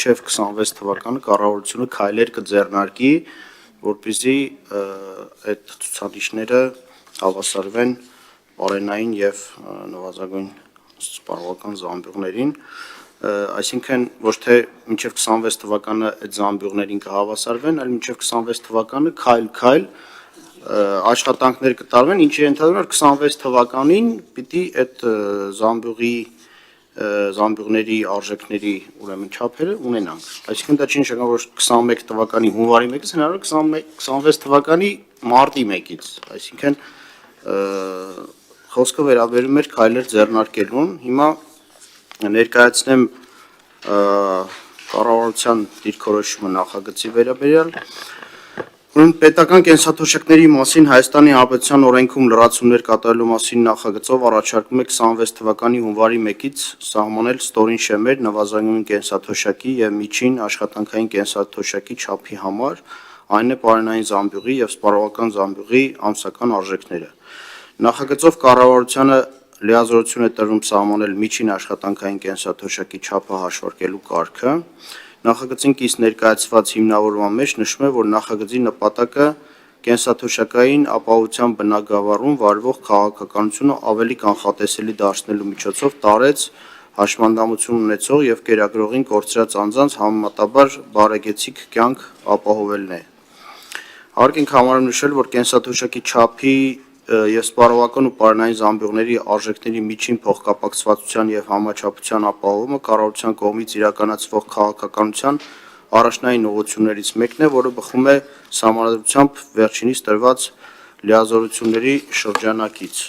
մինչև 26 թվականը կառավարությունը քայլեր կձեռնարկի, որպեսզի այդ ցուցանիշները հավասարվեն բարենային եւ նվազագույն սպառողական զամբյուղներին, այսինքն ոչ թե մինչև 26 թվականը այդ զամբյուղներին կհավասարվեն, այլ մինչև 26 թվականը քայլ աշխատանքներ կտարվեն, ինչի ենթադրում է 26 թվականին պիտի այդ զամբյուղների արժեքների ուրեմն չափերը ունենանք։ Այսինքն դա չի նշանակում, որ 21 թվականի հունվարի 1-ից հնարավոր 26 թվականի մարտի 1-ից, այսինքն խոսքը վերաբերում էր քայլեր ձեռնարկելուն։ Հիմա ներկայացնեմ կառավարության դիրքորոշումը նախագծի վերաբերյալ։ Պետական կենսաթոշակների մասին Հայաստանի Հանրապետության օրենքում լրացումներ կատարելու մասին նախագծով առաջարկում է 26 թվականի հունվարի 1-ից սահմանել ստորին շեմեր նվազագույն կենսաթոշակի եւ միջին աշխատանքային կենսաթոշակի չափի համար, այն է պարենային զամբյուղի եւ սպառողական զամբյուղի ամսական արժեքները։ Նախագծով կառավարությանը լիազորություն է տրվում սահմանել միջին աշխատանքային կենսաթոշակի չափը հաշվարկելու կարգը։ Նախագծին կից ներկայացված հիմնավորման մեջ նշվում է, որ նախագծի նպատակը կենսաթոշակային ապահովության բնագավառում վարվող քաղաքականությունը ավելի կանխատեսելի դարձնելու միջոցով տարեց հաշմանդամություն ունեցող եւ կերակրողին կորցրած անձանց համեմատաբար բարեկեցիկ կյանք ապահովելն է։ Հարկ ենք համարում նշել, որ կենսաթոշակի չափի եւ սպառողական ու պարենային զամբյուղների արժեքների միջին փոխկապակցվածության եւ համաչափության ապահովումը կառավարության կողմից իրականացվող քաղաքականության առաջնային ուղղություններից մեկն է, որը բխում է սահմանադրությամբ վերջինիս տրված լիազորությունների շրջանակից։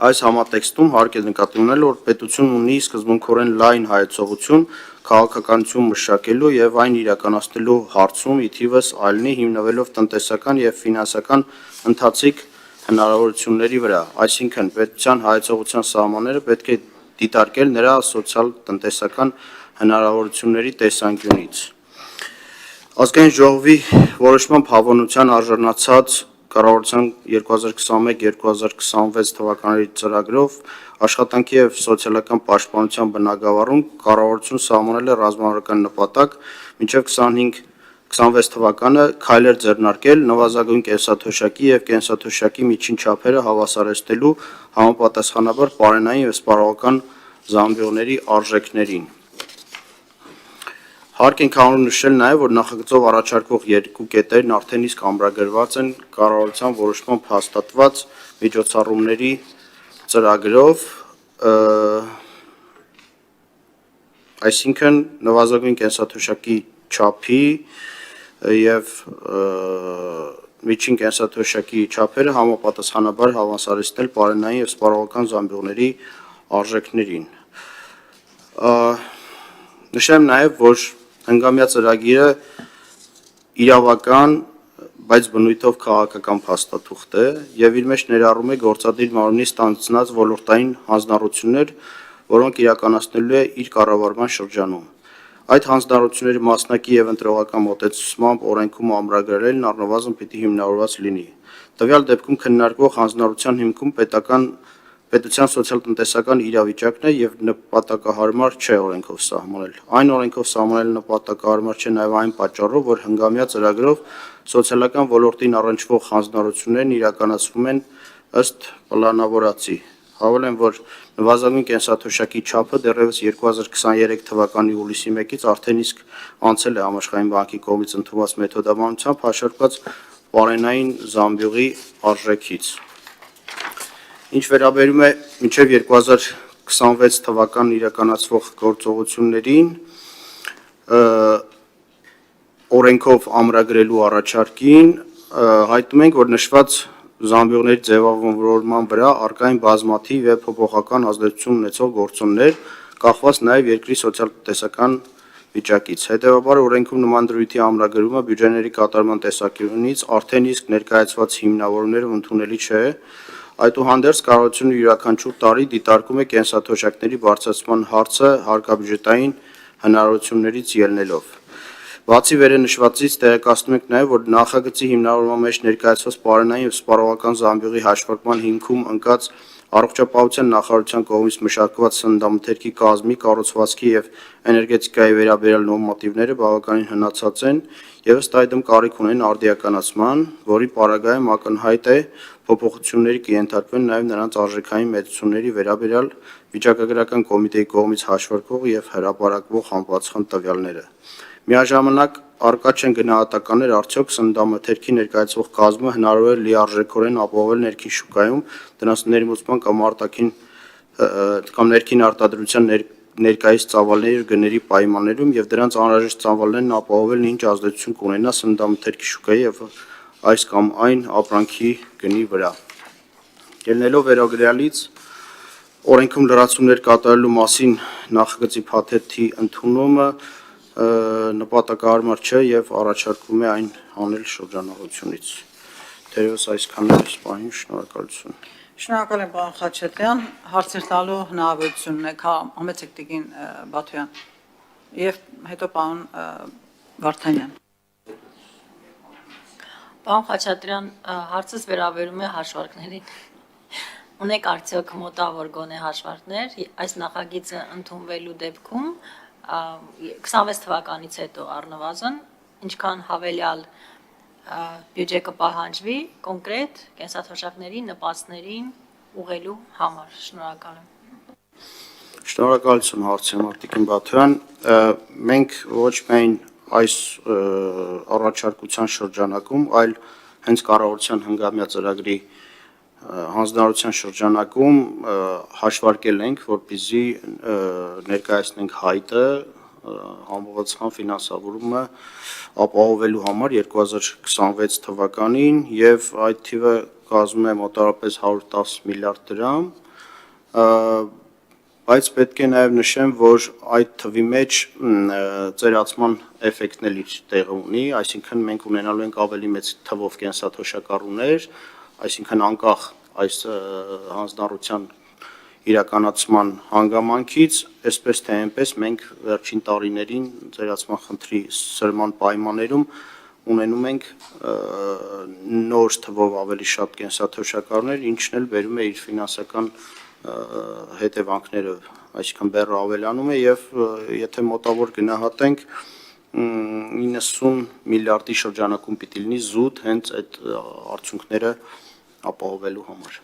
Այս համատեքստում հարկ է նկատի ունենալ, որ պետությունն ունի սկզբունքորեն լայն հայեցողություն քաղաքականություն մշակելու եւ այն իրականացնելու հարցում, ի թիվս այլնի հիմնվելով տնտեսական եւ ֆինանսական ընթացիկ հնարավորությունների վրա, այսինքն պետության հայեցողության սահմանները պետք է դիտարկել նրա սոցիալ-տնտեսական հնարավորությունների տեսանկյունից։ Ազգային ժողովի որոշմամբ հավանության արժանացած կառավարության 2021-2026 թվականների ծրագրով աշխատանքի եւ սոցիալական պաշտպանության բնագավառում կառավարությունը սահմանել է ռազմավարական նպատակ մինչեւ 26 թվականը քայլեր ձեռնարկել նվազագույն կենսաթոշակի եւ կենսաթոշակի միջին չափերը հավասարեցնելու համապատասխանաբար պարենային եւ սպառողական զամբյուղների արժեքներին։ Հարկ ենք համարում նշել նաեւ, որ նախագծով առաջարկվող երկու կետերն արդեն իսկ ամրագրված են կառավարության որոշմամբ հաստատված միջոցառումների ծրագրով, այսինքն նվազագույն կենսաթոշակի չափի եւ միջին կենսաթոշակի չափերը համապատասխանաբար հավասարեցնել պարենային եւ սպառողական զամբյուղների արժեքներին։ Նշեմ նաեւ, որ հնգամյա ծրագիրը իրավական, բայց բնույթով քաղաքական փաստաթուղթ է եւ իր մեջ ներառում է գործադիր մարմնի ստանձնած ոլորտային հանձնառություններ, որոնք իրականացնելու է իր կառավարման շրջանում։ Այդ հանձնառությունների մասնակի եւ ընտրողական մոտեցումամբ օրենքում ամրագրելն առնվազն պիտի հիմնավորված լինի։ Տվյալ դեպքում քննարկվող հանձնառության հիմքում պետության սոցիալ-տնտեսական իրավիճակն է եւ նպատակահարմար չէ օրենքով սահմանել։ Այն օրենքով սահմանել նպատակահարմար չէ նաեւ այն պատճառով, որ հնգամյա ծրագրով սոցիալական ոլորտին առնչվող հանձնառություններն իրականացվում են ըստ պլանավորածի։ Հավելեմ, որ նվազագույն կենսաթոշակի չափը դեռևս 2023 թվականի հուլիսի 1-ից արդեն իսկ անցել է Համաշխարհային բանկի կողմից ընդունված մեթոդաբանությամբ հաշվարկված պարենային զամբյուղի արժեքից։ Ինչ վերաբերում է մինչև 2026 թվականն իրականացվող գործողություններին, օրենքով ամրագրելու առաջարկին հայտնում ենք, որ նշված զամբյուղների ձևավորման վրա առկա են բազմաթիվ եւ փոփոխական ազդեցություն ունեցող գործոններ, կախված նաեւ երկրի սոցիալ-տնտեսական վիճակից։ Հետևաբար օրենքում նման դրույթի ամրագրումը բյուջեների կատարման տեսանկյունից արդեն իսկ ներկայացված հիմնավորումներով ընդունելի չէ։ Այդուհանդերձ կառավարությունը յուրաքանչյուր տարի դիտարկում է կենսաթոշակների բարձրացման հարցը հարկաբյուջետային հնարավորություններից ելնելով։ Բացի վերնշվածից տեղեկացնում ենք նաև, որ նախագծի հիմնավորման մեջ ներկայացված պարենային եւ սպառողական զամբյուղի հաշվարկման հիմքում ընկած Առողջապահության նախարարության կողմից մշակված սննդամթերքի կազմի, կառուցվածքի եւ էներգետիկայի վերաբերյալ նորմատիվները բավականին հնացած են եւ ըստ այդմ կարիք ունեն արդիականացման, որի պարագայում ակնհայտ է փոփոխությունների կենթարկվեն նաեւ նրանց արժեքային մեծությունների վերաբերյալ վիճակագրական կոմիտեի կողմից հաշվարկվող եւ հրապարակվող համապատասխան տվյալները։ Միաժամանակ արկա չեն գնահատականներ արդյոք սննդամթերքի ներկայացվող կազմը հնարավոր է լիարժեքորեն ապահովել ներքին շուկայում դրանց ներմուծման կամ ներքին արտադրության ներկայիս ծավալների ու գների պայմաններում եւ դրանց անհրաժեշտ ծավալներն ապահովել ինչ ազդեցություն կունենա սննդամթերքի շուկայի եւ այս կամ այն ապրանքի գնի վրա։ Ելնելով վերագրյալից օրենքում լրացումներ կատարելու մասին նախագծի փաթեթի ընդունումը նպատակահարմար չէ եւ առաջարկում է այն անել շրջանառությունից։ Թերևս այսքանն է սպայն, շնորհակալություն։ Շնորհակալ եմ պարոն Խաչատրյան, հարցեր տալու հնարավորությունն եք, համեցեք տիկին Բաթոյան եւ հետո պարոն Վարդանյան։ Պարոն Խաչատրյան, հարցս վերաբերում է հաշվարկներին։ Ունեք արդյոք մոտավոր գոնե հաշվարկներ այս նախագիծը ընդունվելու դեպքում 26 թվականից հետո առնվազն ինչքան հավելյալ բյուջե կպահանջվի կոնկրետ կենսաթոշակների նպաստներին ուղղելու համար։ Շնորհակալ եմ։ Շնորհակալություն հարցի համար տիկին Բաթոյան։ Մենք ոչ միայն այս առաջարկության շրջանակում, այլ հենց կառավարության հնգամյա ծրագրի հանձնարարության շրջանակում հաշվարկել ենք, որպեսզի ներկայացնենք հայտը համապատասխան ֆինանսավորումը ապահովելու համար 2026 թվականին եւ այդ թիվը կազմում է մոտավորապես 110 միլիարդ դրամ, բայց պետք է նաեւ նշեմ, որ այդ թվի մեջ ծերացման էֆեկտն էլ իր տեղը ունի, այսինքն մենք ունենալու ենք ավելի մեծ թվով կենսաթոշակառուներ, այսինքն անկախ այս հանձնարարության իրականացման հանգամանքից, այսպես թե այնպես մենք վերջին տարիներին ծերացման խնդրի սրման պայմաններում ունենում ենք նոր թվով ավելի շատ կենսաթոշակառուներ, ինչն էլ բերում է իր ֆինանսական հետևանքները, այսինքն բեռը ավելանում է եւ եթե մոտավոր գնահատենք 90 միլիարդի շրջանակում պիտի լինի զուտ հենց այդ արդյունքները ապահովելու համար։